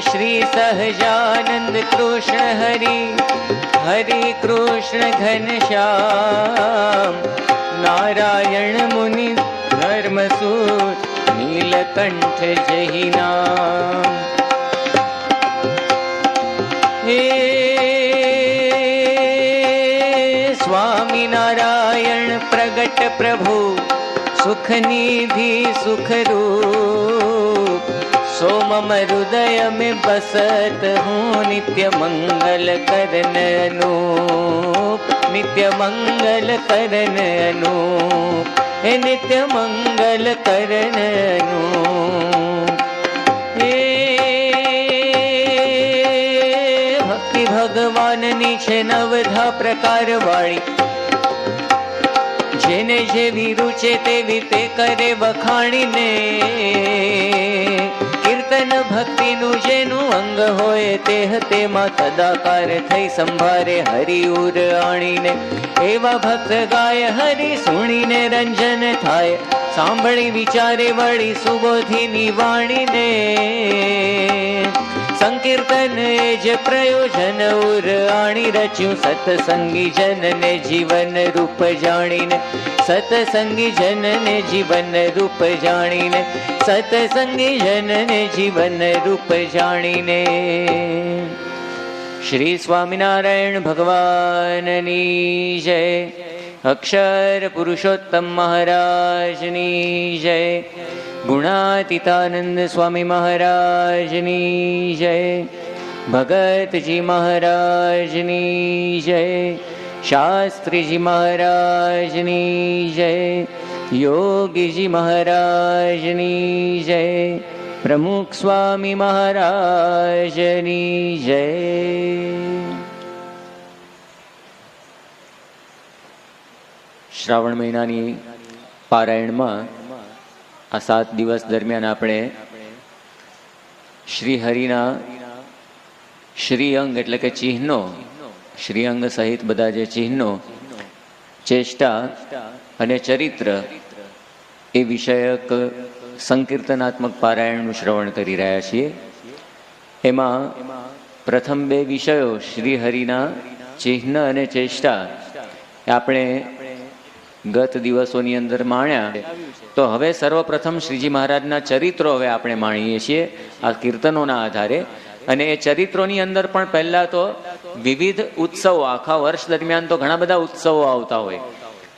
श्री सहजानंद कृष्ण हरि, हरि कृष्ण घनश्याम, नारायण मुनि धर्मसूत, नीलकंठ जहि नाम। हे स्वामी नारायण प्रगट प्रभु, सुख निधि सुख रूप, सो मम हृदय में बसत हूँ, नित्य मंगल करन अनूप, नित्य मंगल करन अनूप, हे नित्य मंगल करन अनूप। हे भक्ति भगवान नी छे नवधा प्रकार वाली, जेने जेवी रुचे तेवी ते करे वखाणीने, कीर्तन भक्ति नु जेनु अंग होय तेह तेमा तदाकार थई संभारे हरि उर आणीने। एवा भक्त गाय हरि सुणीने रंजन थाय, सांभળી विचारे वળી सुबोधीनी वाणीने। संकीर्तन जे प्रयोजन उर आणी रच्યું, सत्संगी जन ने जीवन रूप जाणीने, सत्संगी जन ने जीवन रूप जाणीने, सत्संगी जन ने जीवन रूप जाणीने। श्री स्वामिनारायण भगवाननी जय, अक्षर पुरुषोत्तम महाराजनी जय, गुणातीतानंद स्वामी महाराजनी जय, भगत जी महाराजनी जय, शास्त्री जी महाराजनी जय, योगी जी महाराजनी जय, प्रमुख स्वामी महाराजनी जय। श्रावण महीनानी पारायणમાં આ 7 દિવસ દરમિયાન આપણે શ્રીહરિના શ્રીઅંગ એટલે કે ચિહ્નો, શ્રીઅંગ સહિત બધા જે ચિહ્નો, ચેષ્ટા અને ચરિત્ર એ વિષયક સંકીર્તનાત્મક પારાયણનું શ્રવણ કરી રહ્યા છીએ. એમાં પ્રથમ 2 વિષયો શ્રીહરિના ચિહ્ન અને ચેષ્ટા આપણે ગત દિવસોની અંદર માણ્યા. તો હવે સર્વપ્રથમ શ્રીજી મહારાજના ચરિત્રો હવે આપણે માણીએ છીએ આ કીર્તનોના આધારે. અને એ ચરિત્રોની અંદર પણ પહેલા તો વિવિધ ઉત્સવો, આખા વર્ષ દરમિયાન તો ઘણા બધા ઉત્સવો આવતા હોય,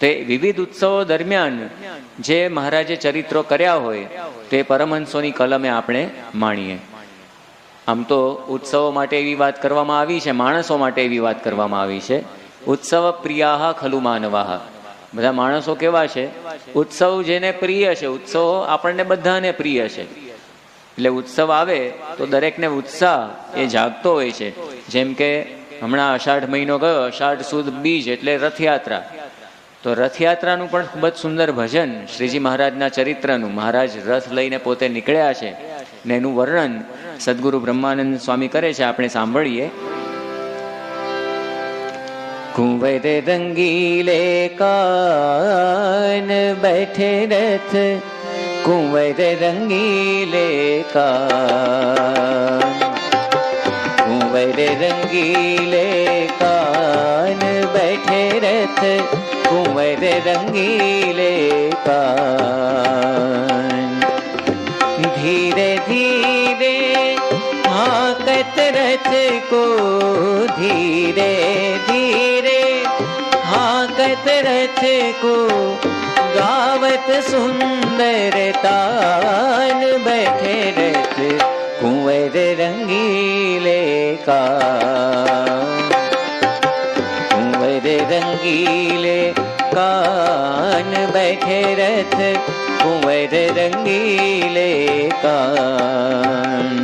તે વિવિધ ઉત્સવો દરમિયાન જે મહારાજે ચરિત્રો કર્યા હોય તે પરમહંસોની કલમે આપણે માણીએ. આમ તો ઉત્સવો માટે એવી વાત કરવામાં આવી છે, માણસો માટે એવી વાત કરવામાં આવી છે, ઉત્સવ પ્રિયાહ ખલુ માનવાહ. બધા માણસો કેવા છે? ઉત્સવ જેને પ્રિય છે, ઉત્સવો આપણને બધાને પ્રિય છે. એટલે ઉત્સવ આવે તો દરેકને ઉત્સાહ એ જાગતો હોય છે. જેમ કે હમણાં અષાઢ મહિનો ગયો, અષાઢ સુદ બીજ એટલે રથયાત્રા. તો રથયાત્રાનું પણ ખૂબ જ સુંદર ભજન શ્રીજી મહારાજના ચરિત્રનું, મહારાજ રથ લઈને પોતે નીકળ્યા છે ને એનું વર્ણન સદગુરુ બ્રહ્માનંદ સ્વામી કરે છે, આપણે સાંભળીએ. कुंवर रंगीले कान बैठे रथ, कुंवर रंगीले कान, कुंवर रंगीले कान बैठे रथ, कुंवर रंगीले कान। धीरे धीरे हाकत रथ को, धीरे धीरे हाकत रथ को, गावत सुंदर तान बैठे रथ, कुंवर रंगीले कान, कुंवर रंगीले कान बैठे रथ, कुंवर रंगीले कान।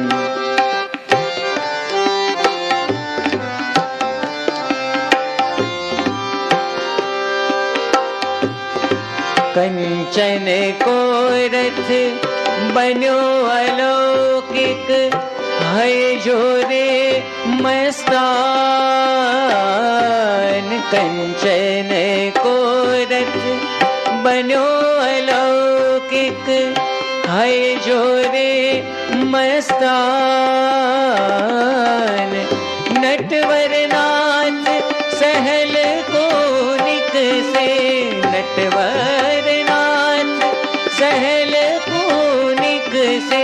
कंचन को रथ बन्यो अलौकिक, है जोरे मस्तान। कंचन को रथ बन्यो अलौकिक, है जोरे मस्तान। नटवर नाथ सहल को निकसे, नटवर नाथ सहल को निकसे,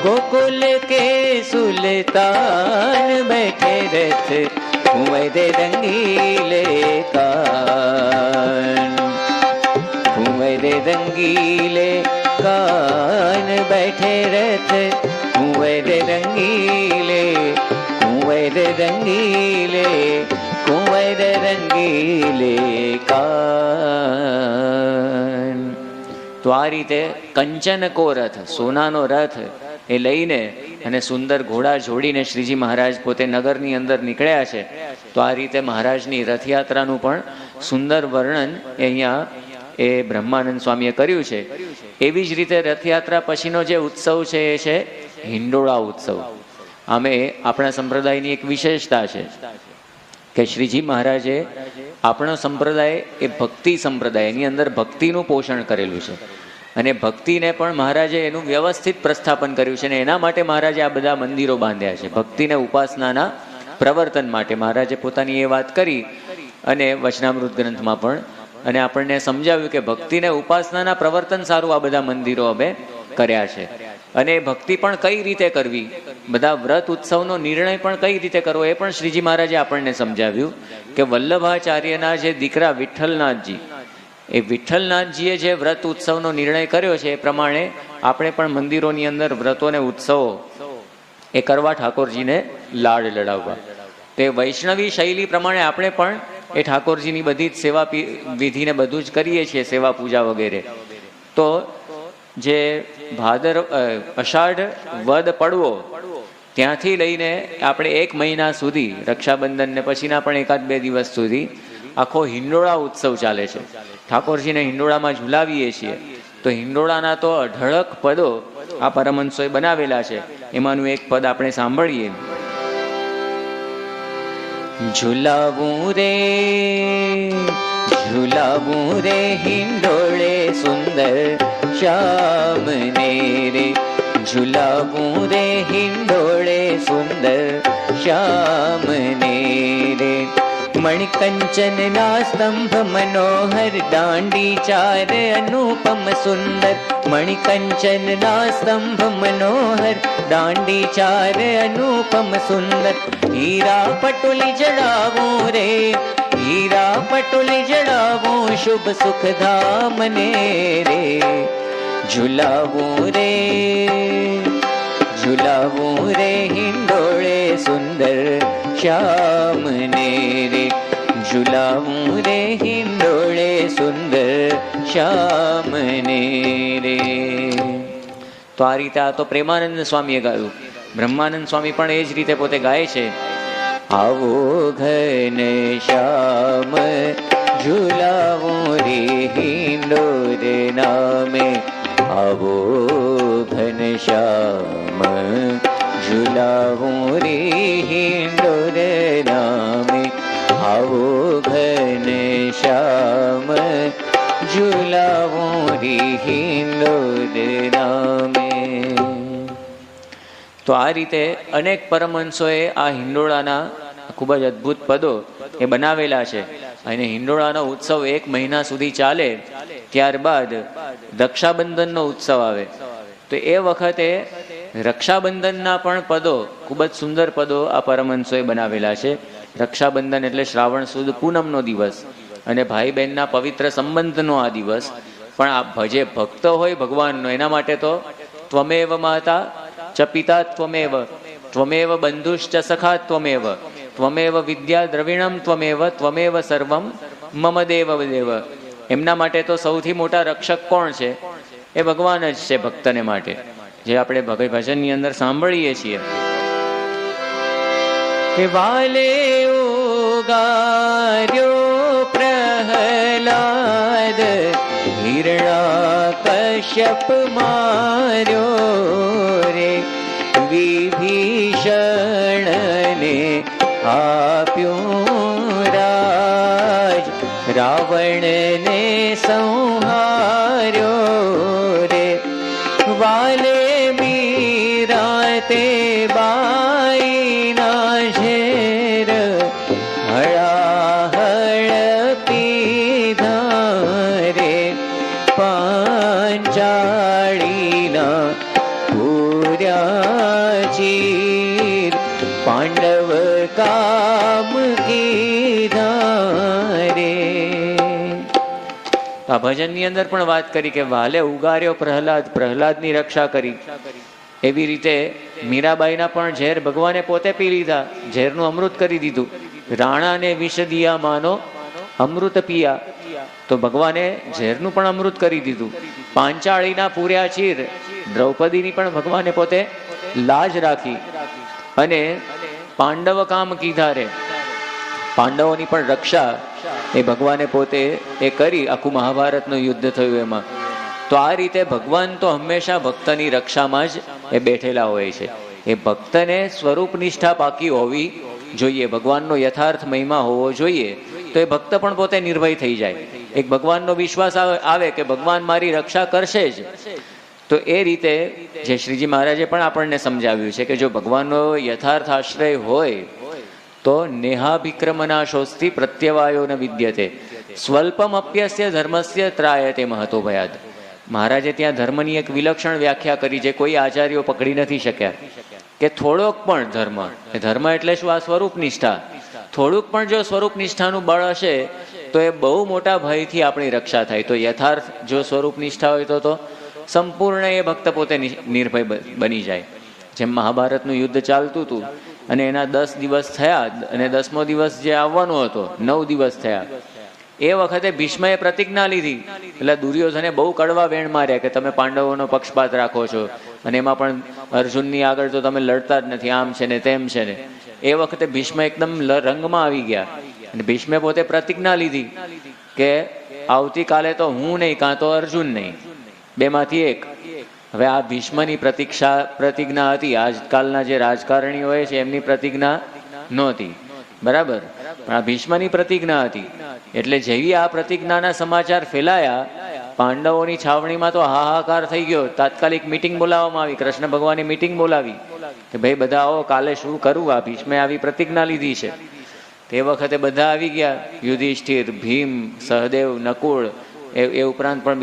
गोकुल के सुल्तान बैठे रथ कुंवर रंगीले कान, कुंवर रंगीले कान बैठे रथ कुंवर रंगीले, कुंवर रंगीले, कुंवर रंगीले कान. તો આ રીતે કંચન કો રથ, સોનાનો રથ એ લઈને અને સુંદર ઘોડા જોડીને શ્રીજી મહારાજ પોતે નગરની અંદર નીકળ્યા છે. તો આ રીતે મહારાજની રથયાત્રાનું પણ સુંદર વર્ણન એ અહીંયા એ બ્રહ્માનંદ સ્વામીએ કર્યું છે. એવી જ રીતે રથયાત્રા પછીનો જે ઉત્સવ છે એ છે હિંડોળા ઉત્સવ. આમે આપણા સંપ્રદાયની એક વિશેષતા છે કે શ્રીજી મહારાજે આપણો સંપ્રદાય એ ભક્તિ સંપ્રદાય, એની અંદર ભક્તિનું પોષણ કરેલું છે અને ભક્તિને પણ મહારાજે એનું વ્યવસ્થિત પ્રસ્થાપન કર્યું છે. અને એના માટે મહારાજે આ બધા મંદિરો બાંધ્યા છે, ભક્તિને ઉપાસનાના પ્રવર્તન માટે. મહારાજે પોતાની એ વાત કરી અને વચનામૃત ગ્રંથમાં પણ, અને આપણને સમજાવ્યું કે ભક્તિને ઉપાસનાના પ્રવર્તન સારું આ બધા મંદિરો અમે કર્યા છે. અને ભક્તિ પણ કઈ રીતે કરવી, બધા વ્રત ઉત્સવનો નિર્ણય પણ કઈ રીતે કરવો એ પણ શ્રીજી મહારાજે આપણને સમજાવ્યું કે વલ્લભાચાર્યના જે દીકરા વિઠ્ઠલનાથજી, એ વિઠ્ઠલનાથજીએ જે વ્રત ઉત્સવનો નિર્ણય કર્યો છે એ પ્રમાણે આપણે પણ મંદિરોની અંદર વ્રતો અને ઉત્સવો એ કરવા, ઠાકોરજીને લાડ લડાવવા. તે વૈષ્ણવી શૈલી પ્રમાણે આપણે પણ એ ઠાકોરજીની બધી જ સેવા વિધિને બધું જ કરીએ છીએ, સેવા પૂજા વગેરે. તો જે અષાઢ વદ પડવો ત્યાંથી લઈને આપણે 1 મહિના સુધી, રક્ષાબંધન ને પછીના પણ 1-2 દિવસ સુધી આખો હિંડોળા ઉત્સવ ચાલે છે. ઠાકોરજીને હિંડોળામાં ઝુલાવીએ છીએ. તો હિંડોળાના તો અઢળક પદો આ પરમહંસોએ બનાવેલા છે. એમાંનું એક પદ આપણે સાંભળીએ. ઝુલાવું રે ઝુલાવું રે હિંડોળે સુંદર શ્યામને રે, ઝુલાવું રે હિંડોળે સુંદર શ્યામને રે. મણિકંચન ના સ્તંભ મનોહર, દાંડી ચાર અનુપમ સુંદર. મણિકંચન ના સ્તંભ મનોહર, દાંડી ચાર અનુપમ સુંદર. હીરા પટોલી જડાવું રે, હીરા પટોલી જડાવું શુભ સુખ ધામને રે. ઝુલાવું રે ઝુલાવું રે હિંડોળે સુંદર શ્યામને રે, ઝુલાવું રે હિંડોળે સુંદર શ્યામને રે. તો આ રીતે આ તો પ્રેમાનંદ સ્વામીએ ગાયું. બ્રહ્માનંદ સ્વામી પણ એ જ રીતે પોતે ગાય છે. આવો ઘન શ્યામ ઝુલાવું રે હિંડોળ નામે, આવો ઘન શ્યામ ઝુલાવું રે હિંડોળ નામે, આવો ઘન શ્યામ ઝુલાવું રે હિંડોળ નામે. તો આ રીતે અનેક પરમહંસોએ આ હિંડોળાના ખૂબ જ અદ્ભુત પદો એ બનાવેલા છે. અને હિંડોળાનો ઉત્સવ 1 મહિના સુધી ચાલે. ત્યારબાદ રક્ષાબંધનનો ઉત્સવ આવે. તો એ વખતે રક્ષાબંધનના પણ પદો, ખૂબ જ સુંદર પદો આ પરમહંસોએ બનાવેલા છે. રક્ષાબંધન એટલે શ્રાવણ સુદ પૂનમનો દિવસ અને ભાઈ બહેનના પવિત્ર સંબંધનો આ દિવસ. પણ આ જે ભક્ત હોય ભગવાનનો, એના માટે તો ત્વમેવ માતા ચ પિતા ત્વમેવ, ત્વમેવ બંધુશ્ચ સખા ત્વમેવ, ત્વમેવ વિદ્યા દ્રવિણમ ત્વમેવ, ત્વમેવ સર્વમ મમ દેવ દેવ. એમના માટે તો સૌથી મોટા રક્ષક કોણ છે? એ ભગવાન જ છે ભક્તને માટે, જે આપણે ભજનની અંદર સાંભળીએ છીએ કે વાલે ઉગાર્યો પ્રહલાદ, હિરણ્યકશ્યપ માર્યો રે, વિભીષણને આપ્યું રાજ, રાવણને સંહાર્યો રે. વાલે મીરા તે બાઈના છે પાંડવ કામ કીધા રે. આ ભજનની અંદર પણ વાત કરી કે વાલે ઉગાર્યો પ્રહલાદ, પ્રહલાદની રક્ષા કરી. એવી રીતે મીરાબાઈના પણ ઝેર ભગવાને પોતે પી લીધા, ઝેરનું અમૃત કરી દીધું. રાણાને વિષ દિયા માનો અમૃત પિયા, તો ભગવાને ઝેરનું પણ અમૃત કરી દીધું. પાંચાળીના પૂર્યા ચીર, દ્રૌપદીની પણ ભગવાને પોતે લાજ રાખી. અને પાંડવ કામ કીધા રે, પાંડવોની પણ રક્ષા એ ભગવાને પોતે એ કરી. આખું મહાભારતનું યુદ્ધ થયું એમાં. તો આ રીતે ભગવાન તો હંમેશા ભક્તની રક્ષામાં જ એ બેઠેલા હોય છે. એ ભક્તને સ્વરૂપ નિષ્ઠા પાકી હોવી જોઈએ, ભગવાનનો યથાર્થ મહિમા હોવો જોઈએ. તો એ ભક્ત પણ પોતે નિર્ભય થઈ જાય. એક ભગવાનનો વિશ્વાસ આવે કે ભગવાન મારી રક્ષા કરશે જ. તો એ રીતે જે શ્રીજી મહારાજે પણ આપણને સમજાવ્યું છે કે જો ભગવાનનો યથાર્થ આશ્રય હોય તો નેહાભિક્રમનાશોસ્થી પ્રત્યવાયો ન વિદ્યતે સ્વલ્પમ અપ્યસ્ય ધર્મસ્ય ત્રાયતે મહતો ભયાદ. મહારાજે ત્યાં ધર્મની એક વિલક્ષણ વ્યાખ્યા કરી જે કોઈ આચાર્યો પકડી નથી શક્યા. કે થોડોક પણ ધર્મ, ધર્મ એટલે શું? આ સ્વરૂપ નિષ્ઠા. થોડુંક પણ જો સ્વરૂપ નિષ્ઠાનું બળ હશે તો એ બહુ મોટા ભયથી આપણી રક્ષા થાય. તો યથાર્થ જો સ્વરૂપ નિષ્ઠા હોય તો સંપૂર્ણ એ ભક્ત પોતે નિર્ભય બની જાય. જેમ મહાભારતનું યુદ્ધ ચાલતું હતું અને એના 10 દિવસ થયા અને 10મો દિવસ જે આવવાનો હતો 9 દિવસ થયા, એ વખતે ભીષ્મએ પ્રતિજ્ઞા લીધી. એટલે દુર્યોધને બહુ કડવા વેણ માર્યા કે તમે પાંડવોનો પક્ષપાત રાખો છો અને એમાં પણ અર્જુનની આગળ તો તમે લડતા જ નથી, આમ છે ને તેમ છે ને. એ વખતે ભીષ્મ એકદમ રંગમાં આવી ગયા અને ભીષ્મે પોતે પ્રતિજ્ઞા લીધી કે આવતીકાલે તો હું નહીં, કાં તો અર્જુન નહીં, બેમાંથી એક. હવે આ ભીષ્મની પ્રતિજ્ઞા હતી. આજકાલના જે રાજકારણીઓ હોય છે એમની પ્રતિજ્ઞા નહોતી, બરાબર, પણ આ ભીષ્મની પ્રતિજ્ઞા હતી. એટલે જેવી આ પ્રતિજ્ઞાના સમાચાર ફેલાયા, પાંડવોની છાવણીમાં તો હાહાકાર થઈ ગયો. તાત્કાલિક મિટિંગ બોલાવવામાં આવી, કૃષ્ણ ભગવાને મિટિંગ બોલાવી કે ભાઈ બધા આવો, કાલે શું કરવું, આ ભીષ્મે આવી પ્રતિજ્ઞા લીધી છે. તે વખતે બધા આવી ગયા, યુધિષ્ઠિર, ભીમ, સહદેવ, નકુળ, એ ઉપરાંત પણ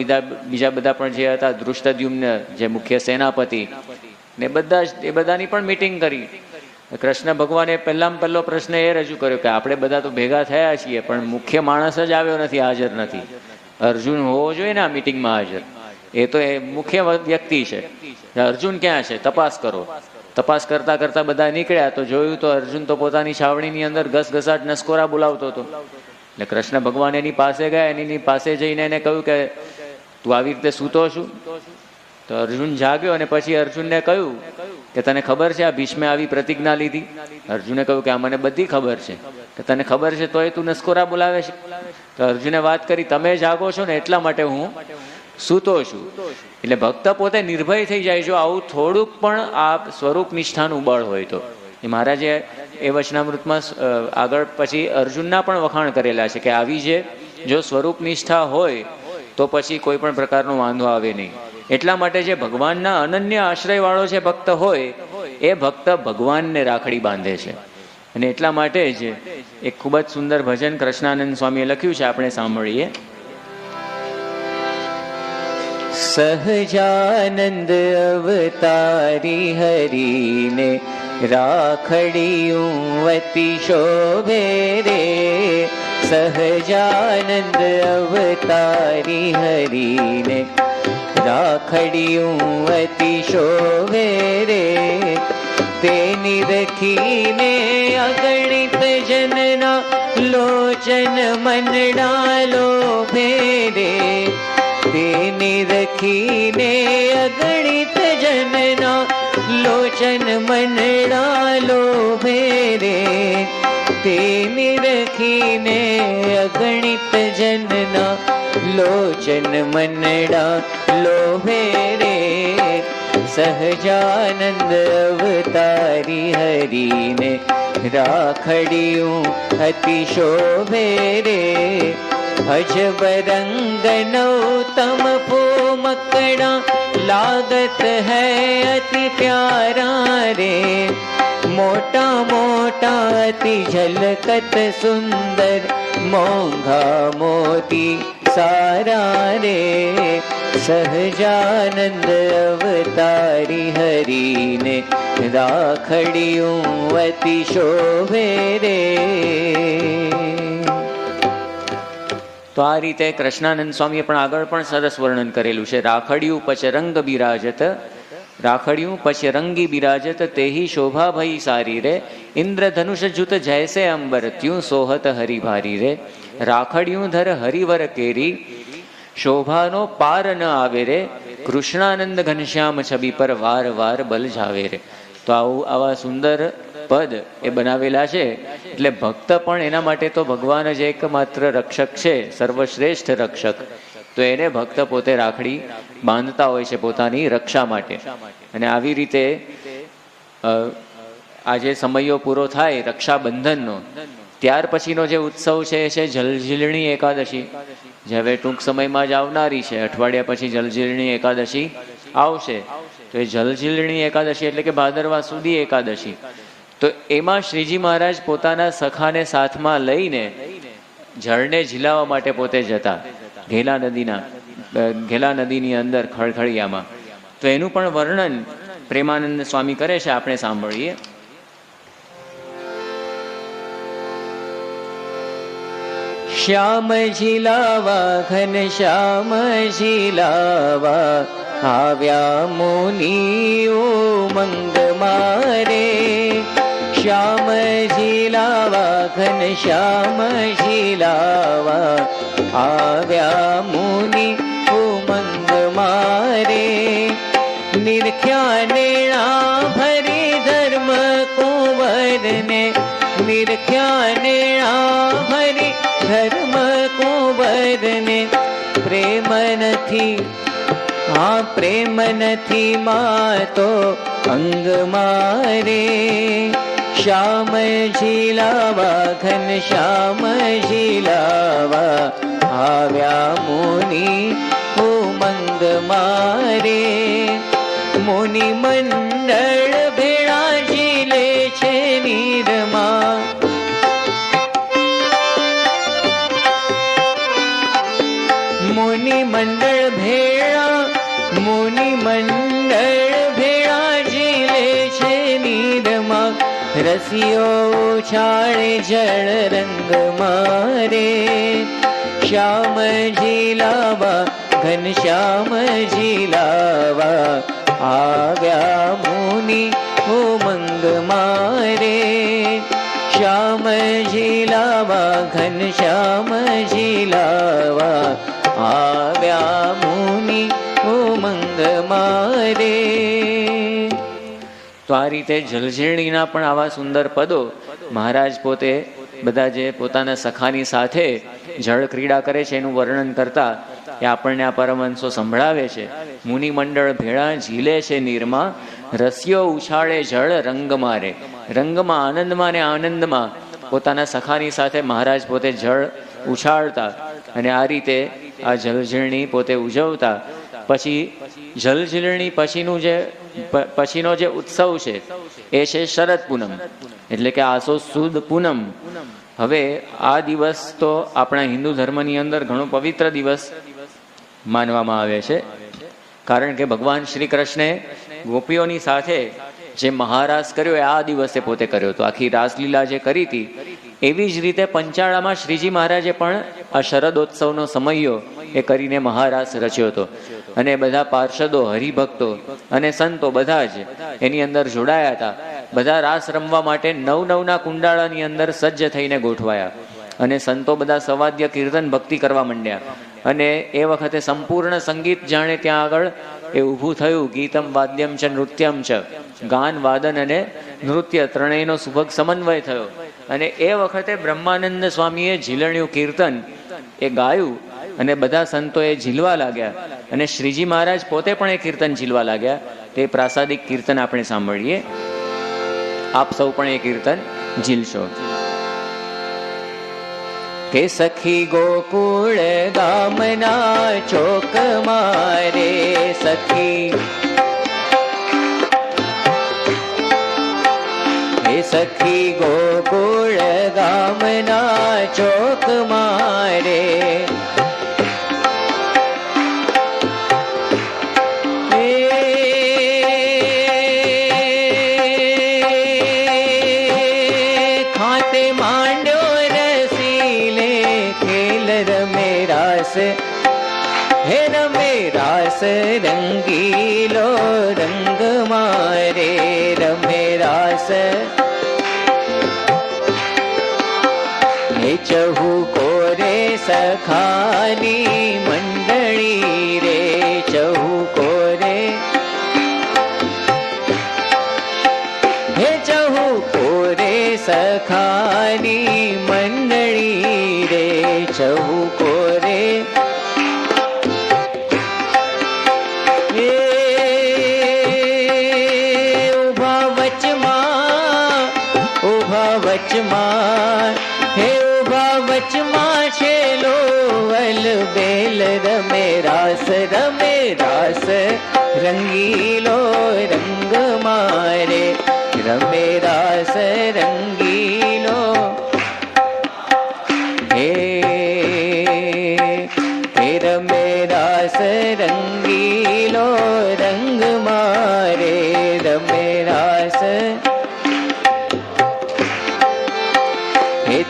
બીજા બધા પણ જે હતા, ધૃષ્ટદ્યુમ્ન જે મુખ્ય સેનાપતિ ને બધા જ, એ બધાની પણ મિટિંગ કરી. કૃષ્ણ ભગવાને પહેલામાં પહેલો પ્રશ્ન એ રજૂ કર્યો કે આપણે બધા તો ભેગા થયા છીએ પણ મુખ્ય માણસ જ આવ્યો નથી, હાજર નથી. અર્જુન હોવો જોઈએ ને આ મિટિંગમાં હાજર. એ તો એ મુખ્ય વ્યક્તિ છે. અર્જુન ક્યાં છે? તપાસ કરો. તપાસ કરતા કરતા બધા નીકળ્યા તો જોયું તો અર્જુન તો પોતાની છાવણીની અંદર ઘસઘસાટ નસકોરા બોલાવતો હતો. એટલે કૃષ્ણ ભગવાન એની પાસે ગયા, એની પાસે જઈને એને કહ્યું કે તું આવી રીતે સૂતો છું? તો અર્જુન જાગ્યો અને પછી અર્જુનને કહ્યું કે તને ખબર છે આ ભીષ્મે આવી પ્રતિજ્ઞા લીધી? અર્જુને કહ્યું કે આ મને બધી ખબર છે. કે તને ખબર છે તોય તું નસકોરા બોલાવે છે? તો અર્જુને વાત કરી, તમે જાગો છો ને એટલા માટે હું સૂતો છું. એટલે ભક્ત પોતે નિર્ભય થઈ જાય જો આવું થોડુંક પણ આ સ્વરૂપ નિષ્ઠાનું બળ હોય તો. એ મહારાજે એ વચનામૃતમાં આગળ પછી અર્જુનના પણ વખાણ કરેલા છે કે આવી જે જો સ્વરૂપ નિષ્ઠા હોય તો પછી કોઈ પણ પ્રકારનો વાંધો આવે નહીં. એટલા માટે જે ભગવાનના અનન્ય આશ્રય વાળો જે ભક્ત હોય એ ભક્ત ભગવાનને રાખડી બાંધે છે. અને એટલા માટે જ એક ખૂબ જ સુંદર ભજન કૃષ્ણાનંદ સ્વામીએ લખ્યું છે, આપણે સાંભળીએ. સહજાનંદ અવતારી હરીને રાખડીયું અતિ શોભે રે. સહજાનંદ અવતારી હરીને રાખડીયું અતિ શોભે રે. તેની રખીને અગણિત જનના લોચન મનડા લોભે રે. તેની રખીને અગણિત જનના લોચન મનડા લોભે રે. તેની રખીને અગણિત જનના લોચન મનડા લોભે રે. સહજાનંદ અવતારી હરીને રાખડીયું અતિ શોભે રે. અજબ રંગ નૌતમ ફોમકડા लागत है अति प्यारा रे. मोटा मोटा अति झलकत सुंदर मोंघा मोती સારા રે, સહજાનંદ અવતારી હરીને રાખડિયું અતિ શોભે રે. તો આ રીતે કૃષ્ણાનંદ સ્વામીએ પણ આગળ પણ સરસ વર્ણન કરેલું છે. રાખડિયું પછી રંગ બિરાજત, રાખડિયું પછી રંગી બિરાજત, તેહી શોભા ભઈ સારી રે, ઇન્દ્રધનુષ જુત જૈસે અંબર, ત્યું સોહત હરિભારી રે. રાખડિયું ધર હરિવર કેરી, શોભાનો પાર ન આવે રે, કૃષ્ણાનંદ ઘનશ્યામ છબી પર વાર વાર બલ જાવે રે. તો આવા સુંદર પદ એ બનાવેલા છે. એટલે ભક્ત પણ એના માટે તો ભગવાન જ એકમાત્ર રક્ષક છે, સર્વશ્રેષ્ઠ રક્ષક. તો એને ભક્ત પોતે રાખડી બાંધતા હોય છે પોતાની રક્ષા માટે. અને આવી રીતે આજે સમયો પૂરો થાય રક્ષાબંધનનો, ત્યાર પછીનો જે ઉત્સવ છે એ છે જલઝીલણી એકાદશી, જે હવે ટૂંક સમયમાં જ આવનારી છે. અઠવાડિયા પછી જલઝીલણી એકાદશી આવશે. તો એ જલઝીલણી એકાદશી એટલે કે ભાદરવા સુધી એકાદશી. તો એમાં શ્રીજી મહારાજ પોતાના સખાને સાથમાં લઈને જળને ઝીલાવવા માટે પોતે જતા ઘેલા નદીની અંદર ખળખળિયામાં. તો એનું પણ વર્ણન પ્રેમાનંદ સ્વામી કરે છે, આપણે સાંભળીએ. શ્યામ ઝીલાવા ઘન શ્યામ ઝીલાવા, આવ્યા મુનિ ઉમંગ મારે. શ્યામ ઝીલાવા ઘન શ્યામ ઝીલાવા, આવ્યા મુનિ ઉમંગ મારે. નિરખ્યા નેણા ભરી ધર્મ કુંવરને, નિરખ્યા નેણા ભરી ધર્મ કુંવરને, પ્રેમ નથી પ્રેમ નથી માતો અંગ મારે. શ્યામ ઝીલાવા ઘન શ્યામ ઝીલાવા, આવ્યા મુનિ ઉમંગ મારે. મુનિ મંડળ ભેળા ઝીલે છે નીરમાં, મુનિ મંડળ ભેળા, મુનિ મંડળ ભેળા ઝીલે છે નીરમાં. રસિયો ઉછાળે જળ રંગ મારે. શ્યામ ઝીલાવા ઘન શ્યામ ઝીલાવા, આવ્યા મુનિ ઉમંગ મારે. શ્યામ ઝીલાવા ઘન શ્યામ ઝીલાવા, આવ્યા મુનિ ઉમંગ મારે. તો આ રીતે જલઝીલણીના પણ આવા સુંદર પદો મહારાજ પોતે બધા જે પોતાના સખાની સાથે જળ ક્રીડા કરે છે એનું વર્ણન કરતા એ આપણને આ પરમહંસો સંભળાવે છે. મુનિ મંડળ ભેળા ઝીલે છે નીરમાં, રસિયો ઉછાળે જળ રંગ મારે. રંગમાં, આનંદમાં ને આનંદમાં પોતાના સખાની સાથે મહારાજ પોતે જળ ઉછાળતા અને આ રીતે આ જલઝીલણી પોતે ઉજવતા. પછી જલઝીલણી પછીનો જે ઉત્સવ છે એ છે શરદ પૂનમ, એટલે કે આસો સુદ પૂનમ. હવે આ દિવસ તો આપણા હિન્દુ ધર્મની અંદર ઘણો પવિત્ર દિવસ માનવામાં આવે છે, કારણ કે ભગવાન શ્રી કૃષ્ણે ગોપીઓની સાથે જે મહારાસ કર્યો એ આ દિવસે પોતે કર્યો હતો. આખી રાસલીલા જે કરી હતી એવી જ રીતે પંચાળામાં શ્રીજી મહારાજે પણ આ શરદોત્સવનો સમયો એ કરીને મહારાસ રચ્યો હતો. અને બધા પાર્ષદો, હરિભક્તો અને સંતો બધા જ એની અંદર જોડાયા હતા. બધા રાસ રમવા માટે નવના કુંડાળાની અંદર સજ્જ થઈને ગોઠવાયા અને સંતો બધા સવાદ્ય કીર્તન ભક્તિ કરવા માંડ્યા. અને એ વખતે સંપૂર્ણ સંગીત જાણે ત્યાં આગળ એ ઊભું થયું. ગીતમ વાદ્યમ ચ નૃત્યમ ચ, ગાન વાદન અને નૃત્ય ત્રણેયનો સુભગ સમન્વય થયો. અને એ વખતે બ્રહ્માનંદ સ્વામીએ ઝીલણ્યું કીર્તન એ ગાયું અને બધા સંતોએ ઝીલવા લાગ્યા અને શ્રીજી મહારાજ પોતે પણ એ કીર્તન ઝીલવા લાગ્યા. તે પ્રાસાદિક કીર્તન આપણે સાંભળીએ. આપ સૌ પણ એ કીર્તન ઝીલશો. કે સખી ગોકુળ ગામના ચોક મારે, સખી સખી ગોકુળ ગામના ચોક મારે, હે રમે રાસ રંગીલો રંગ મારે રમે રાસ હે ચહુ કોરે સખાની મંડળી રે ચહુ કોરે હે ચહુ કોરે સખાની મંડળી રે ચહુ કોરે વચમાં હે ઉભા વચમાં છે લોવલ બેલ રમે રાસ રંગીલો રંગ મારે રમે રાસ રંગીલો હે રમે રાસ રંગીલો રંગ મારે રમે રાસ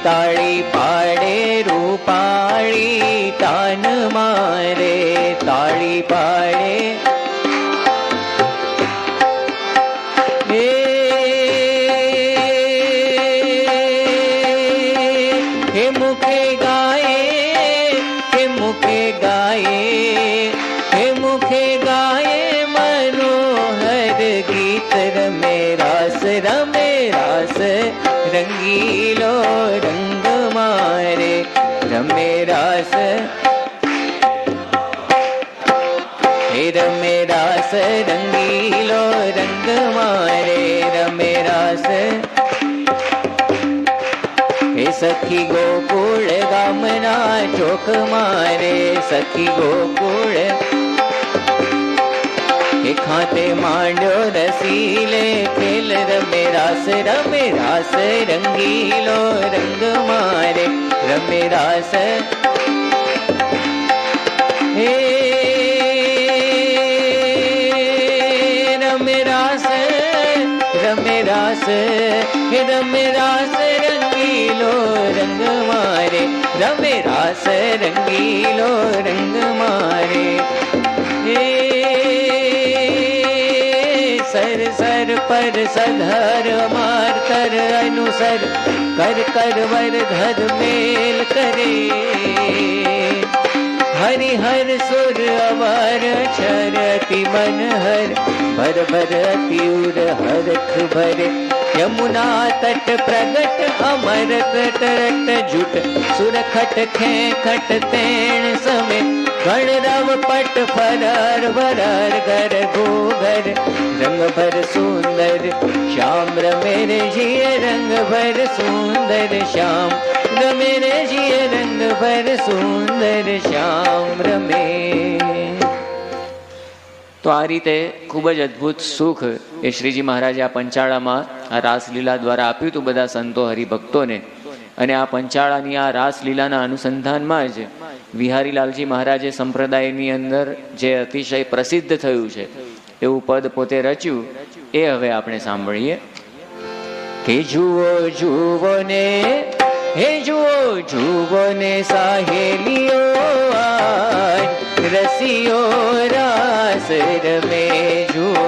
તાળી પાડે રૂપાળી તાન મારે તાળી પાડે હે મુખે ગાયે હે મુખે ગાયે હે મુખે ગાયે મનોહર ગીત રમે રાસ રંગીલો રંગ મારે રમે રાસ હે રમે રાસ રંગીલો રંગ મારે રમે રાસ હે સખી ગોકુળ ગામના ચોક મારે સખી ગોકુળ હે ખાતે માંડ્યો રસીલે ખેલ રમે રાસ રંગીલો રંગ મારે રમે રાસ હે રમે રાસ હે રમે રાસ રંગીલો રંગ મારે રમે રાસ રંગીલો રંગ મારે હે સર સર પર સધર માર કર અનુસર કર કર વર ધર મેલ કરે હરિહર સુર અવર અક્ષર અતિ મનહર ભર ભર અતિ ઉર હરખ ભરે યમુના તટ પ્રગટ અમર કટ રટ જુટ સુરખટ ખે ખટ તેણ સમે ગણ રવ પટ ફરર વરર ગર ગોગર રંગ ભર સુંદર શ્યામ રમે રે જીય રંગ ભર સુંદર શ્યામ રમે રે જીય રંગ ભર સુંદર શ્યામ રમે. તો આ રીતે ખૂબ જ અદ્ભુત સુખ એ શ્રીજી મહારાજે આ પંચાળામાં આ રાસલીલા દ્વારા આપ્યું હતું બધા સંતો હરિભક્તોને. અને આ પંચાળાની આ રાસલીલાના અનુસંધાનમાં જ વિહારીલાલજી મહારાજે સંપ્રદાયની અંદર જે અતિશય પ્રસિદ્ધ થયું છે એવું પદ પોતે રચ્યું એ હવે આપણે સાંભળીએ કે જુઓ જુઓ ને હે જુઓ જુઓ ને સાહેલીઓ રસિયો રાસ રમે જુઓ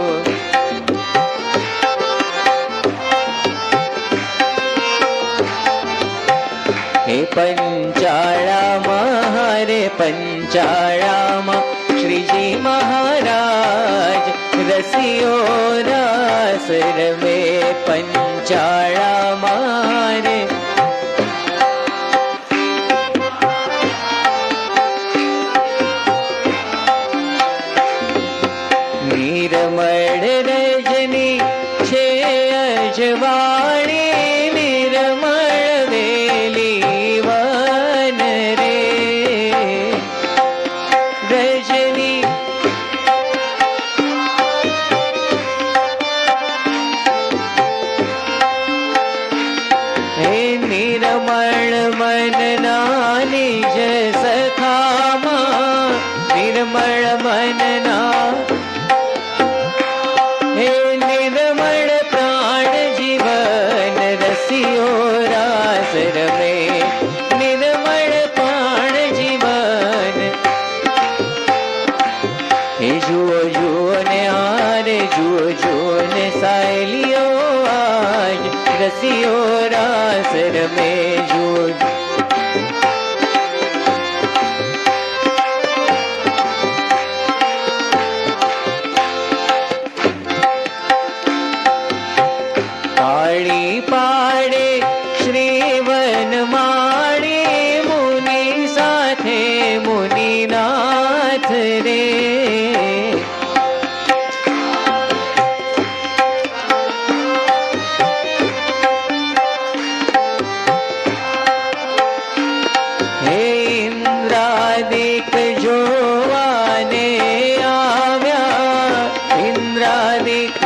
હે પંચાળામાં હરે પંચાળામાં શ્રીજી મહારાજ રસિયો રાસ રમે પંચાળામાં રે નિર્મળ રજની છે અજવાણી નિર્મળ વેલી વન રે રજની હે નિર્મળ મનના નિજ સખામાં નિર્મળ મનના હે નિર્મળ પ્રાણ જીવન રસિયો રાસ રમે નિર્મળ પ્રાણ જીવન रसियो रास रमे जुओ પાડી પાડે શ્રીવન માળે મુનિ સાથે મુનિનાથ રે હે ઇન્દ્રાદિક જોવાને આવ્યા ઇન્દ્રાદિક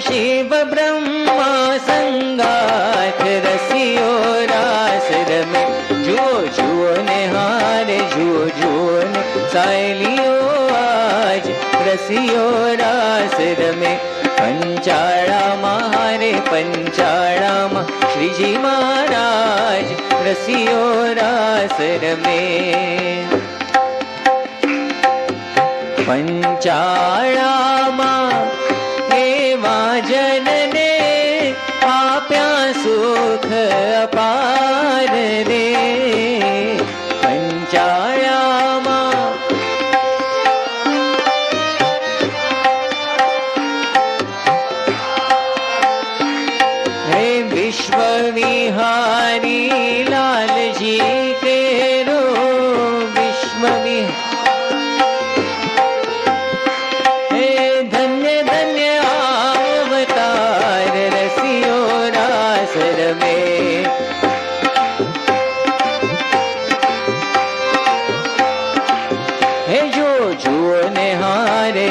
शिव ब्रह्मा संगाथ रसियो रास रमे जुओ जुओ ने हारे जुओ जुओ ने सायलियो आज रसियो रास रमे पंचाड़ा मारे पंचाड़ा मा श्रीजी महाराज रसियो रास रमे पंचाड़ा मा जनने आप्या सुख अपार रे पंचाळाમાં હે વિશ્વ વિહારી લાલજી તેરો વિશ્વ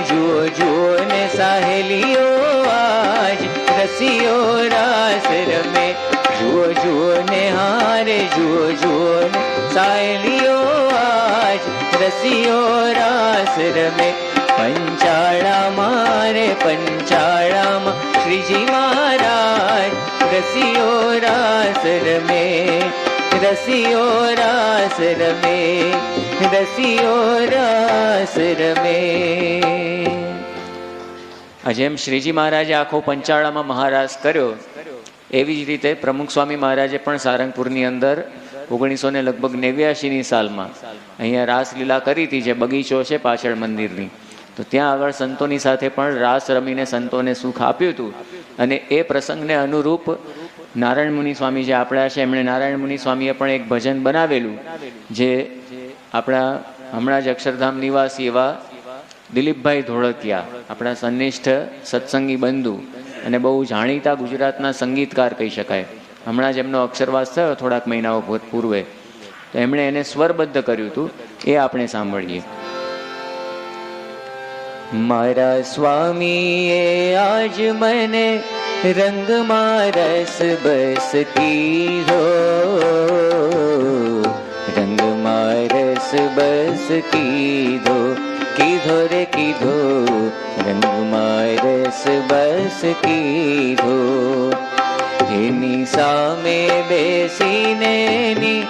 जुओ जुओ ने साहेलियो आज रसियो रास रमे जुओ जुओ ने हारे जुओ जुओ ने साहेलियो आज रसियो रास रमे पंचाड़ा मारे पंचाड़ा मा श्रीजी महाराज रसियो रास रमे रसियो रास रमे रसियो रास रमे જેમ શ્રીજી મહારાજે આખો પંચાળામાં મહારાસ કર્યો એવી જ રીતે પ્રમુખ સ્વામી મહારાજે પણ સારંગપુરની અંદર 1989 સાલમાં અહીંયા રાસલીલા કરી હતી, જે બગીચો છે પાછળ મંદિરની, તો ત્યાં આગળ સંતોની સાથે પણ રાસ રમીને સંતોને સુખ આપ્યું હતું. અને એ પ્રસંગને અનુરૂપ નારાયણ મુનિ સ્વામી જે આપણા છે એમણે નારાયણ મુનિ સ્વામીએ પણ એક ભજન બનાવેલું, જે આપણા હમણાં જ અક્ષરધામ નિવાસી એવા દિલીપભાઈ ધોળકિયા, આપણા સન્નિષ્ઠ સત્સંગી બંધુ અને બહુ જાણીતા ગુજરાતના સંગીતકાર કહી શકાય, હમણાં જ એમનો અક્ષરવાસ થયો થોડાક મહિનાઓ પૂર્વે, તો એમણે એને સ્વરબદ્ધ કર્યું હતું, એ આપણે સાંભળીએ. મારા સ્વામીએ આજ મને રંગમાં રસ બસ કીધો, રંગમાં રસ બસ કીધો, કીધો રે કીધો, રંગમાં રસ બસ કીધો. એની સામે બેસીને એની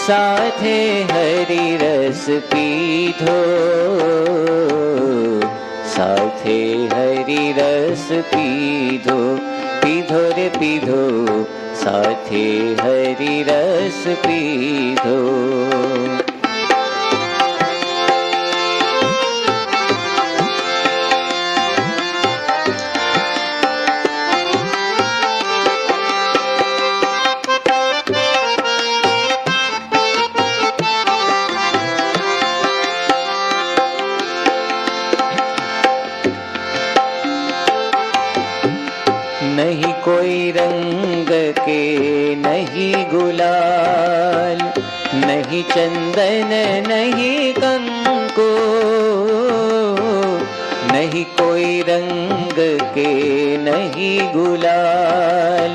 સાથે હરી રસ પીધો, સાથે હરી રસ પીધો, પીધો રે પીધો, સાથે હરી રસ પીધો. नहीं कोई रंग के नहीं गुलाल, नहीं चंदन नहीं कंको, नहीं कोई रंग के नहीं गुलाल,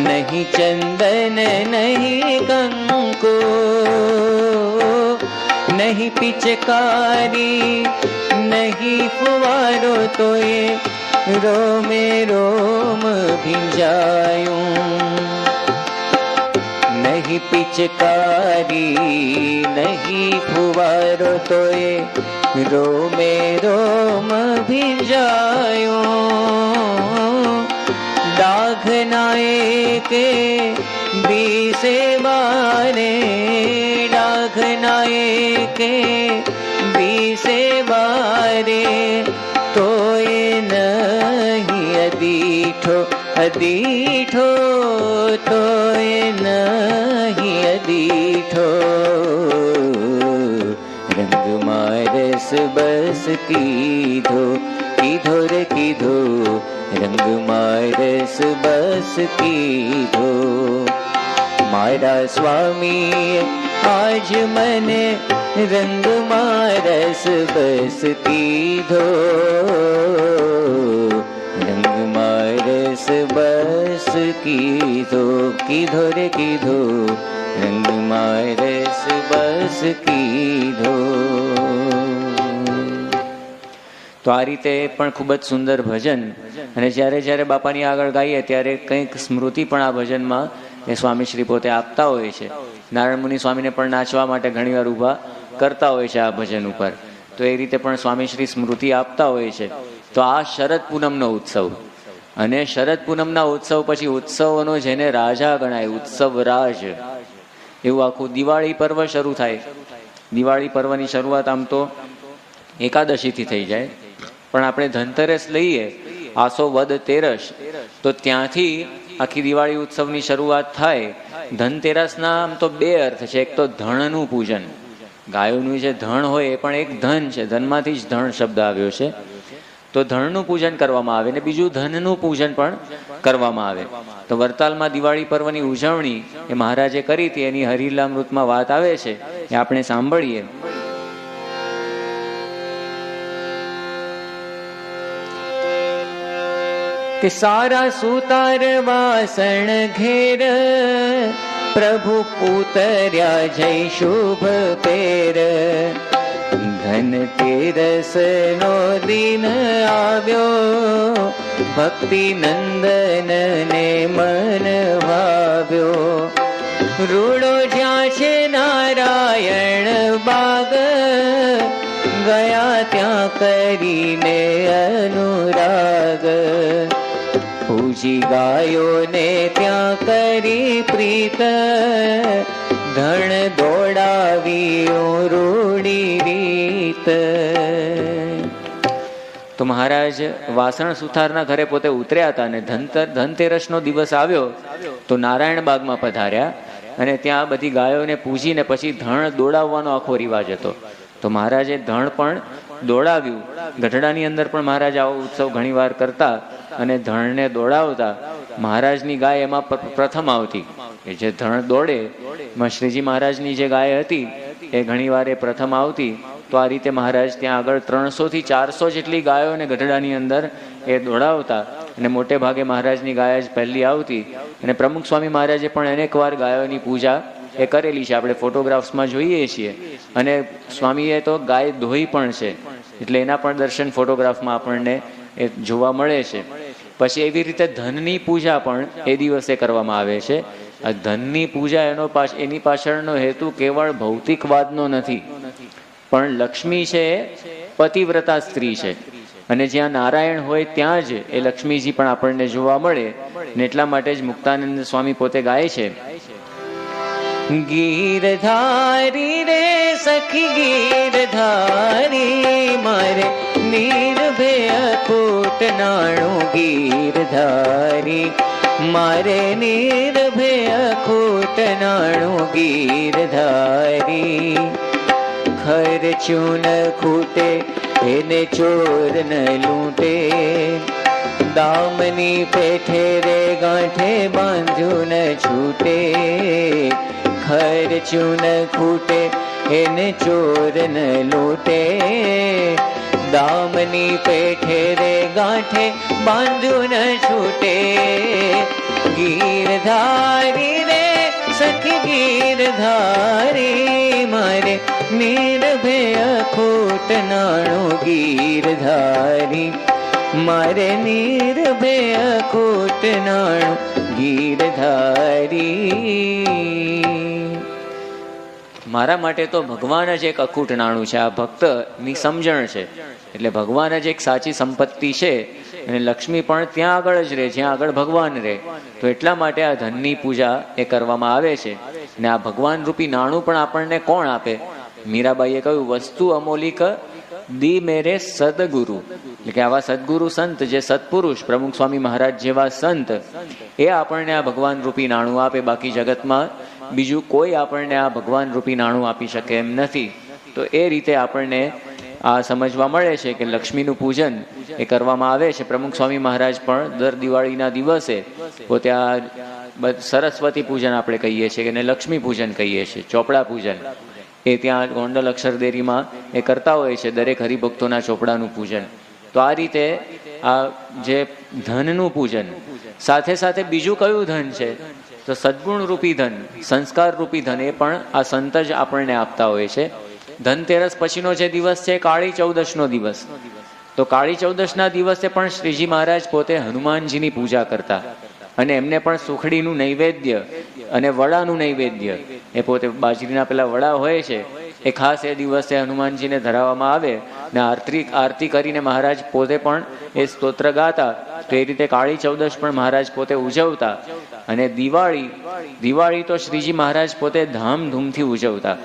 नहीं चंदन नहीं कंको, नहीं पिचकारी नहीं फुवारो तो ये रोमे रोम भिंजायूं, नहीं पिचकारी नहीं फुवारो तो ये रोमे रोम भिंजायूं. के बीसे बारे, डाघनाए के बीसे बारे, तो ये नहीं अदीठो अदीठो, तो ये नहीं अदीठो। रंग मारस बस कीधो कीधो रे कीधो, रंग मारस बस कीधो। मारा स्वामी आज मने रंग मारस बस कीधो, रंग मारस बस कीधो कीधो रे कीधो, रंग मारस बस कीधो। તો આ રીતે પણ ખૂબ જ સુંદર ભજન, અને જ્યારે જ્યારે બાપાની આગળ ગાઈએ ત્યારે કંઈક સ્મૃતિ પણ આ ભજનમાં એ સ્વામીશ્રી પોતે આપતા હોય છે. નારાયણ મુનિ સ્વામીને પણ નાચવા માટે ઘણીવાર ઊભા કરતા હોય છે આ ભજન ઉપર, તો એ રીતે પણ સ્વામીશ્રી સ્મૃતિ આપતા હોય છે. તો આ શરદ પૂનમનો ઉત્સવ, અને શરદ પૂનમના ઉત્સવ પછી ઉત્સવોનો જેને રાજા ગણાય, ઉત્સવ રાજ, એવું આખું દિવાળી પર્વ શરૂ થાય. દિવાળી પર્વની શરૂઆત આમ તો એકાદશીથી થઈ જાય, પણ આપણે ધનતેરસ લઈએ, આસો વદ તેરસ, તો ત્યાંથી આખી દિવાળી ઉત્સવની શરૂઆત થાય. ધનતેરસના આમ તો બે અર્થ છે. એક તો ધણનું પૂજન, ગાયોનું જે ધણ હોય એ પણ એક ધન છે, ધનમાંથી જ ધણ શબ્દ આવ્યો છે, તો ધણનું પૂજન કરવામાં આવે, ને બીજું ધનનું પૂજન પણ કરવામાં આવે. તો વરતાલમાં દિવાળી પર્વની ઉજવણી એ મહારાજે કરી હતી, એની હરિલામૃતમાં વાત આવે છે, એ આપણે સાંભળીએ. કે સારા સુતાર વાસણ ઘેર, પ્રભુ પૂતર્યા જય શુભ પેર. ધનતેરસ નો દિન આવ્યો, ભક્તિ નંદન ને મન ભાવ્યો. રૂડો જ્યાં છે નારાયણ બાગ, ગયા ત્યાં કરીને અનુરાગ. પૂજી ગાયોને ત્યાં કરી પ્રીત, ધણ દોડાવ્યું રૂડી રીત. તો મહારાજ વાસણ સુથારના ઘરે પોતે ઉતર્યા હતા, અને ધનતેરસનો દિવસ આવ્યો તો નારાયણ બાગમાં પધાર્યા, અને ત્યાં બધી ગાયોને પૂજીને પછી ધણ દોડાવવાનો આખો રિવાજ હતો. તો મહારાજે ધણ પણ દોડાવ્યું. ગઢડાની અંદર પણ મહારાજ આવો ઉત્સવ ઘણીવાર કરતા, અને ધણને દોડાવતા. મહારાજની ગાય એમાં પ્રથમ આવતી, એ જે ધણ દોડે એમાં શ્રીજી મહારાજની જે ગાય હતી એ ઘણીવાર એ પ્રથમ આવતી. તો આ રીતે મહારાજ ત્યાં આગળ 300 થી 400 જેટલી ગાયોને ગઢડાની અંદર એ દોડાવતા, અને મોટે ભાગે મહારાજની ગાય જ પહેલી આવતી. અને પ્રમુખ સ્વામી મહારાજે પણ અનેક વાર ગાયોની પૂજા એ કરેલી છે, આપણે ફોટોગ્રાફ્સમાં જોઈએ છીએ. અને સ્વામીએ તો ગાય ધોઈ પણ છે, એટલે એના પણ દર્શન ફોટોગ્રાફમાં આપણને એ જોવા મળે છે. પછી એવી રીતે ધનની પૂજા પણ એ દિવસે કરવામાં આવે છે. આ ધનની પૂજા એની પાછળનો હેતુ કેવળ ભૌતિકવાદનો નથી, પણ લક્ષ્મી છે એ પતિવ્રતા સ્ત્રી છે, અને જ્યાં નારાયણ હોય ત્યાં જ એ લક્ષ્મીજી પણ આપણને જોવા મળે. ને એટલા માટે જ મુક્તાનંદ સ્વામી પોતે ગાય છે, ગીરધારી રે સખી ગીરધારી, મારે નિર્ભય કોટ નાણું ગીરધારી, મારે નિર્ભય કોટ નાણું ગીરધારી. ખર્ચું ન ખૂટે એને ચોર ન લૂંટે, દામની પેઠે રે ગાંઠે બાંધ્યું ન છૂટે. ખર્ચું ન ખૂટે એને ચોર ન લૂંટે, દામની પેઠે રે ગાંઠે બાંધ્યું ન છૂટે. ગીરધારી રે સખી ગીરધારી, મારે નિર્ભય ખોટ નાણું ગીરધારી, મારે નિર્ભય ખોટ નાણું ગીરધારી. મારા માટે તો ભગવાન જ એક અખૂટ નાણું છે, આ ભક્તની સમજણ છે. એટલે ભગવાન જ એક સાચી સંપત્તિ છે, અને લક્ષ્મી પણ ત્યાં આગળ જ રહે જ્યાં આગળ ભગવાન રહે. તો એટલા માટે આ ધનની પૂજા એ કરવામાં આવે છે. અને આ ભગવાન રૂપી નાણું પણ આપણને કોણ આપે? મીરાબાઈએ કહ્યું, વસ્તુ અમોલિક દી મેરે સદગુરુ. એટલે કે આવા સદગુરુ સંત, જે સત્પુરુષ પ્રમુખ સ્વામી મહારાજ જેવા સંત, એ આપણને આ ભગવાન રૂપી નાણું આપે. બાકી જગતમાં બીજું કોઈ આપણને આ ભગવાન રૂપી નાણું આપી શકે એમ નથી. તો એ રીતે આપણને આ સમજવા મળે છે કે લક્ષ્મીનું પૂજન એ કરવામાં આવે છે. પ્રમુખ સ્વામી મહારાજ પણ દર દિવાળીના દિવસે પોતે આ સરસ્વતી પૂજન આપણે કહીએ છીએ અને લક્ષ્મી પૂજન કહીએ છીએ, ચોપડા પૂજન, એ ત્યાં ગોંડલ અક્ષરદેરીમાં એ કરતા હોય છે, દરેક હરિભક્તોના ચોપડાનું પૂજન. તો આ રીતે આ જે ધનનું પૂજન, સાથે સાથે બીજું કયું ધન છે? તો સદગુણ રૂપી ધન, સંસ્કાર રૂપી ધન, એ પણ આ સંત જ આપણને આપતા હોય છે. ધનતેરસ પછીનો જે દિવસ છે કાળી ચૌદશનો દિવસ. તો કાળી ચૌદશના દિવસે પણ શ્રીજી મહારાજ પોતે હનુમાનજીની પૂજા કરતા અને એમને પણ સુખડીનું નૈવેદ્ય અને વડાનું નૈવેદ્ય, એ પોતે બાજરીના પેલા વડા હોય છે, એ ખાસ એ દિવસે હનુમાનજીને ધરાવવામાં આવે ને આરતી કરીને મહારાજ પોતે પણ એ સ્તોત્ર ગાતા. તો એ રીતે કાળી ચૌદશ પણ મહારાજ પોતે ઉજવતા. અને દિવાળી તો શ્રીજી મહારાજ પોતે ધામધૂમથી ઉજવતા.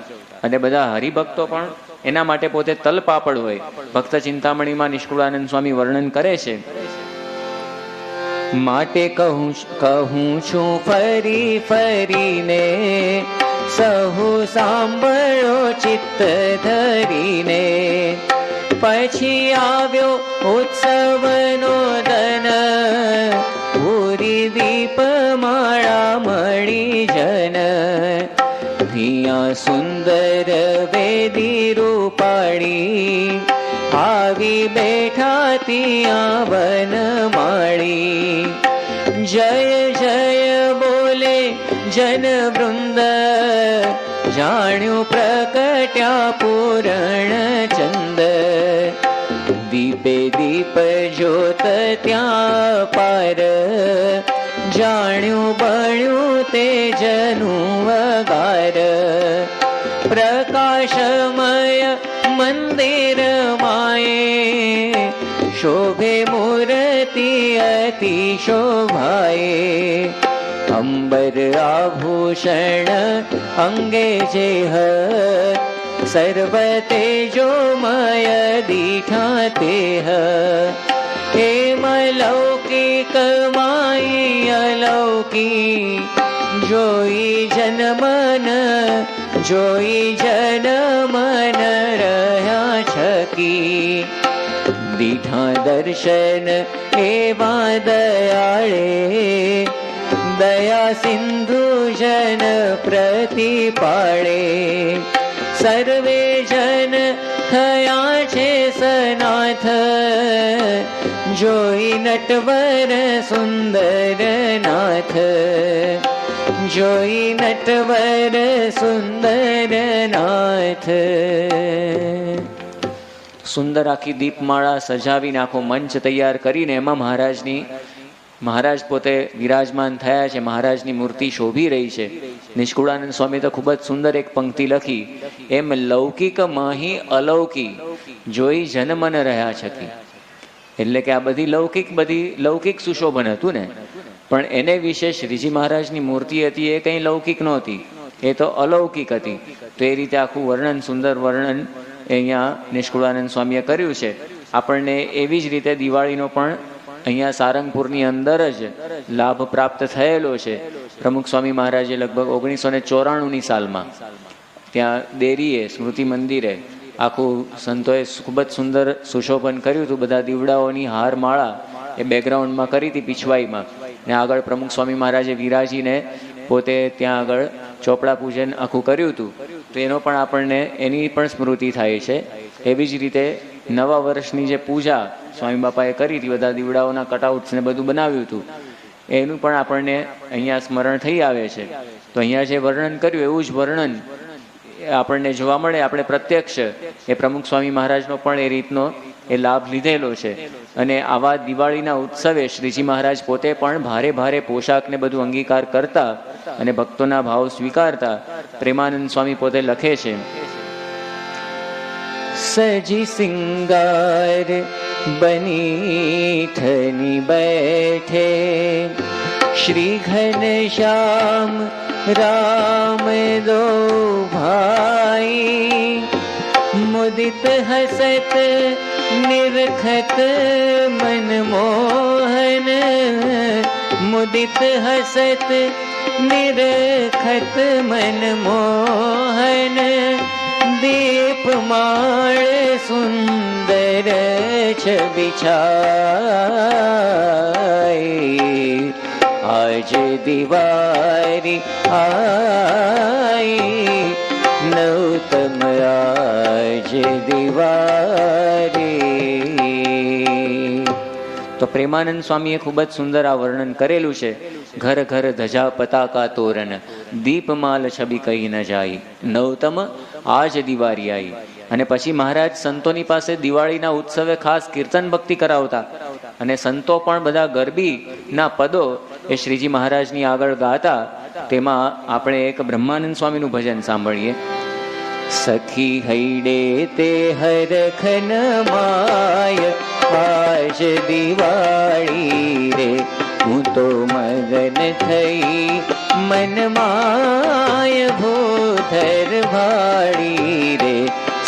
અને બધા હરિભક્તો પણ એના માટે પોતે તલપાપડ હોય. ભક્ત ચિંતામણીમાં નિષ્કુળાનંદ સ્વામી વર્ણન કરે છે, માટે કહું છું ફરી ફરીને, સહુ સાંભળો ચિત્ત ધરીને, પછી આવ્યો ઉત્સવનો દન, પૂરી દીપમાળા મળી જન, ધિયા સુંદર વેદી રૂપાળી, આવી બેઠા ત્યાં વનમાળી. જય જય બોલે જન વૃંદ, જાણ્યું પ્રગટ્યા પૂરણ ચંદ, દીપે દીપ જ્યોત ત્યાં પાર, જાણ્યું બળ્યું તેજનું વગાર. પ્રકાશમય મંદિર માયે, શોભે મૂર્તિ અતિ શોભાએ, અંબર આભૂષણ અંગે જેહ, સર્વ તેજોમય દીઠા તેહ. એમ લૌકિક માઈ અલૌકિક, જોઈ જનમન રહ્યા છકી. દીઠા દર્શન એવા દયાળે, દયા સિંધુ જન પ્રતિપાળે. સર્વે જન થયા છે સનાથ, જોઈ નટવર સુંદર નાથ, જોઈ નટવર સુંદર નાથ. સુંદર આખી દીપમાળા સજાવીને આખો મંચ તૈયાર કરીને એમાં મહારાજ પોતે વિરાજમાન થયા છે. મહારાજની મૂર્તિ શોભી રહી છે. નિષ્કુળાનંદ સ્વામી તો ખૂબ જ સુંદર એક પંક્તિ લખી, એમ લૌકિક માહી અલૌકિક, જોઈ જનમન રહ્યા છકી. એટલે કે આ બધી લૌકિક સુશોભન હતું ને, પણ એને વિશે શ્રીજી મહારાજની મૂર્તિ હતી એ કંઈ લૌકિક નહોતી, એ તો અલૌકિક હતી. તો એ રીતે આખું વર્ણન, સુંદર વર્ણન અહીંયા નિષ્કુળાનંદ સ્વામીએ કર્યું છે. આપણને એવી જ રીતે દિવાળીનો પણ અહીંયા સારંગપુરની અંદર જ લાભ પ્રાપ્ત થયેલો છે. પ્રમુખ સ્વામી મહારાજે લગભગ 1994ની સાલમાં ત્યાં દેરીએ સ્મૃતિ મંદિરે આખું સંતોએ ખૂબ જ સુંદર સુશોભન કર્યું હતું. બધા દીવડાઓની હાર માળા એ બેકગ્રાઉન્ડમાં કરી હતી પીછવાઈમાં, ને આગળ પ્રમુખ સ્વામી મહારાજે વિરાજીને પોતે ત્યાં આગળ ચોપડા પૂજન આખું કર્યું હતું. તો એનો પણ આપણને એની પણ સ્મૃતિ થાય છે. એવી જ રીતે નવા વર્ષની જે પૂજા સ્વામી બાપાએ કરી હતી, બધા દીવડાઓના કટઆઉટ્સ ને બધું બનાવ્યું હતું, એનું પણ આપણને અહીંયા સ્મરણ થઈ આવે છે. તો અહીંયા જે વર્ણન કર્યું એવું જ વર્ણન આપણને જોવા મળે. આપણે પ્રત્યક્ષ એ પ્રમુખ સ્વામી મહારાજનો પણ એ રીતનો એ લાભ લીધેલો છે. અને આવા દિવાળીના ઉત્સવે શ્રીજી મહારાજ પોતે પણ ભારે પોશાકને બધું અંગીકાર કરતા અને ભક્તોના ભાવ સ્વીકારતા. પ્રેમાનંદ સ્વામી પોતે લખે છે, સજી સિંગાર बनी थनी बैठे श्री घनश्याम राम दो भाई मुदित हसत निरखत मन मोहन मुदित हसत निरखत मन मोहन दीपमाळ सुंदर छवि छाई आज दिवारी आई नौतम आज दिवारी। તો પ્રેમાનંદ સ્વામીએ ખૂબ જ સુંદર આ વર્ણન કરેલું છે. ઘર ઘર ધજા પતાકા તોરણ દીપમાલ છબી કહી ન જાય નવતમ આજ દિવાળી આવી. અને પછી મહારાજ સંતોની પાસે દિવાળીના ઉત્સવે ખાસ કીર્તન ભક્તિ કરાવતા અને સંતો પણ બધા ગરબીના પદો એ શ્રીજી મહારાજની આગળ ગાતા. તેમાં આપણે એક બ્રહ્માનંદ સ્વામીનું ભજન સાંભળીએ. સખી હૈડે તે હરખન માય આજ દિવાળી રે હું તો મગન થઈ મન માય ભૂધર ભાળી રે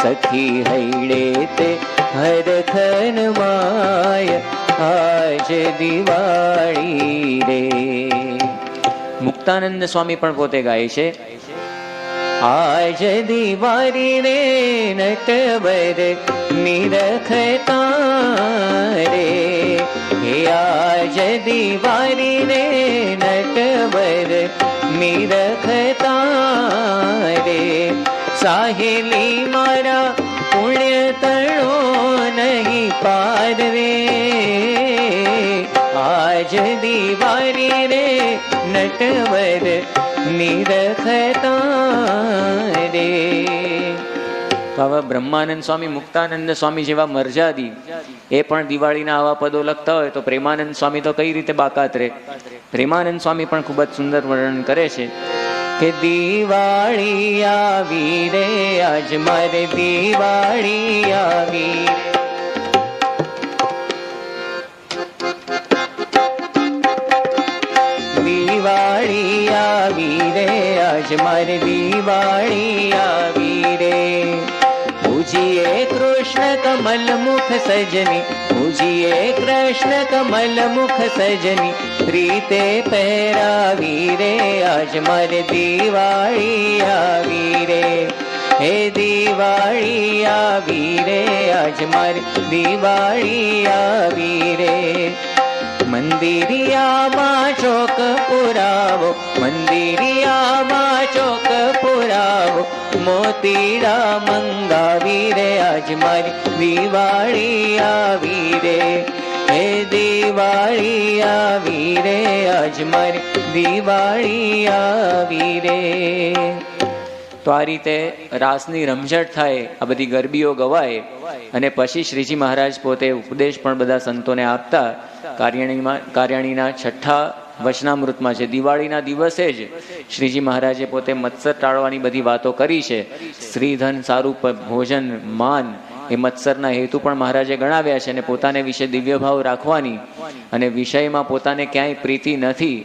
સખી હૈડે તે હરખન માય આજ દિવાળી રે. મુક્તાનંદ સ્વામી પણ પોતે ગાય છે. આજ દિવાળી રે નટવર નિરખતા રે હે આજ દિવાળી રે નટવર નિરખતા રે સાહેલી મારા પુણ્ય તણો નહીં પાર રે આજ દિવાળી રે નટવર નિરખતા રે. તો આવા બ્રહ્માનંદ સ્વામી મુક્તાનંદ સ્વામી જેવા મરજાદી એ પણ દિવાળીના આવા પદો લખતા હોય તો પ્રેમાનંદ સ્વામી તો કઈ રીતે બાકાત રે. પ્રેમાનંદ સ્વામી પણ ખૂબ જ સુંદર વર્ણન કરે છે કે દિવાળી આવી રે આજ મારે દિવાળી આવી દિવાળી આવી રે આજ મારે દિવાળી આવી રે પૂજીએ કૃષ્ણ કમલ મુખ સજની પૂજીએ કૃષ્ણ કમલ મુખ સજની પ્રીતે પહેરાવી રે આજ મારે દિવાળી આવી રે હે દિવાળી આવી રે આજ મારે દિવાળી આવી રે. મંદિરિયામાં ચોક પુરાવો મંદિરિયામાં ચોક પુરાવો મોતીડા મંગાવી રે આજ મારી દિવાળી આવી રે હે દિવાળી આવી રે આજ મારી દિવાળી આવી રે. તો આ રીતે રાસની રમઝટ થાય, આ બધી ગરબીઓ ગવાય અને પછી શ્રીજી મહારાજ પોતે ઉપદેશ પણ બધા સંતોને આપતા. કાર્યાણીના છઠ્ઠા વચનામૃતમાં છે. દિવાળીના દિવસે જ શ્રીજી મહારાજે પોતે મત્સર ટાળવાની બધી વાતો કરી છે. શ્રીધન, સારું ભોજન, માન એ મત્સરના હેતુ પણ મહારાજે ગણાવ્યા છે. અને પોતાને વિશે દિવ્ય ભાવ રાખવાની અને વિષયમાં પોતાને ક્યાંય પ્રીતિ નથી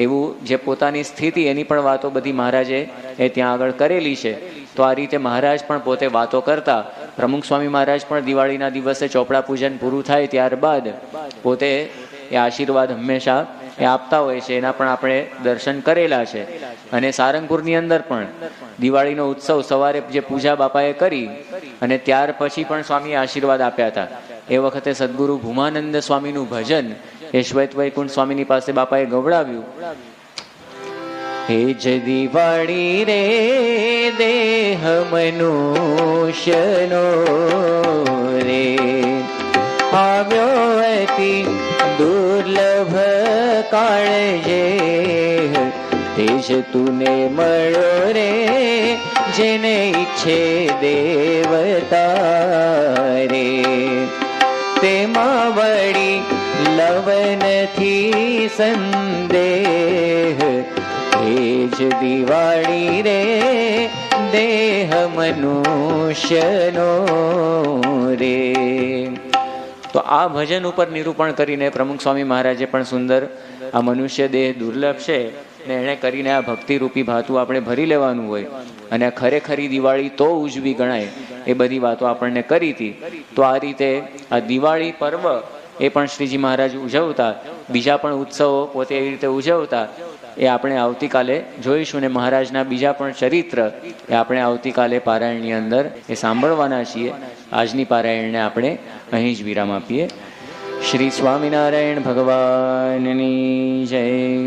એવું જે પોતાની સ્થિતિ એની પણ વાતો બધી મહારાજે એ ત્યાં આગળ કરેલી છે. તો આ રીતે મહારાજ પણ પોતે વાતો કરતા. પ્રમુખ સ્વામી મહારાજ પણ દિવાળીના દિવસે ચોપડા પૂજન પૂરું થાય ત્યારબાદ પોતે એ આશીર્વાદ હંમેશા એ આપતા હોય છે. એના પણ આપણે દર્શન કરેલા છે. અને સારંગપુરની અંદર પણ દિવાળીનો ઉત્સવ સવારે જે પૂજા બાપાએ કરી અને ત્યાર પછી પણ સ્વામીએ આશીર્વાદ આપ્યા હતા. એ વખતે સદગુરુ ભૂમાનંદ સ્વામીનું ભજન એ શ્વેત વૈકુંઠ સ્વામીની પાસે બાપાએ ગવડાવ્યું. હે જ દિવાળી રે દેહ મનુષ્યનો રે આવ્યો અતિ દુર્લભ કાળજે તેજ તુને મળ્યો રે જેને ઈચ્છે દેવતા રે તેમાં વળી લવનથી સંદેહ એ જ દિવાળી રે દેહ મનુષ્યનો રે. તો તો આ ભજન ઉપર નિરૂપણ કરીને પ્રમુખ સ્વામી મહારાજે પણ સુંદર આ મનુષ્ય દેહ દુર્લભ છે ને એણે કરીને આ ભક્તિરૂપી ભાતું આપણે ભરી લેવાનું હોય અને આ ખરેખરી દિવાળી તો ઉજવી ગણાય એ બધી વાતો આપણને કરી હતી. તો આ રીતે આ દિવાળી પર્વ એ પણ શ્રીજી મહારાજ ઉજવતા, બીજા પણ ઉત્સવો પોતે એવી રીતે ઉજવતા એ આપણે આવતીકાલે જોઈશું. ને મહારાજના બીજા પણ ચરિત્ર એ આપણે આવતીકાલે પારાયણની અંદર એ સાંભળવાના છીએ. આજની પારાયણને આપણે અહીં જ વિરામ આપીએ. શ્રી સ્વામિનારાયણ ભગવાનની જય.